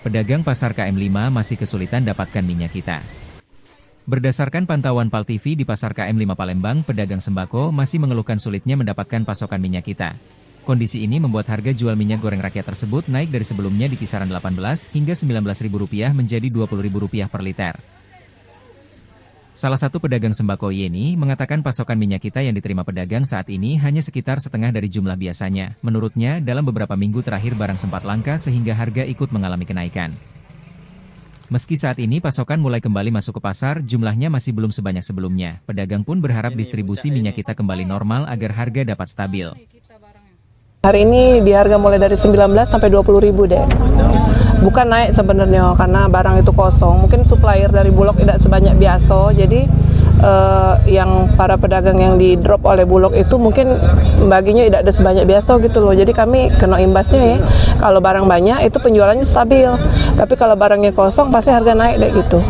pedagang pasar KM5 masih kesulitan dapatkan minyak kita. Berdasarkan pantauan PAL TV di pasar KM5 Palembang, pedagang sembako masih mengeluhkan sulitnya mendapatkan pasokan minyak kita. Kondisi ini membuat harga jual minyak goreng rakyat tersebut naik dari sebelumnya di kisaran Rp18 hingga Rp19.000 menjadi Rp20.000 per liter. Salah satu pedagang sembako Yeni mengatakan pasokan minyak kita yang diterima pedagang saat ini hanya sekitar setengah dari jumlah biasanya. Menurutnya, dalam beberapa minggu terakhir barang sempat langka sehingga harga ikut mengalami kenaikan. Meski saat ini pasokan mulai kembali masuk ke pasar, jumlahnya masih belum sebanyak sebelumnya. Pedagang pun berharap distribusi minyak kita kembali normal agar harga dapat stabil. Hari ini di harga mulai dari 19 sampai 20 ribu deh. Bukan naik sebenarnya karena barang itu kosong. Mungkin supplier dari Bulog tidak sebanyak biasa. Jadi yang para pedagang yang di drop oleh Bulog itu mungkin baginya tidak ada sebanyak biasa gitu loh. Jadi kami kena imbasnya ya. Kalau barang banyak itu penjualannya stabil. Tapi kalau barangnya kosong pasti harga naik deh gitu.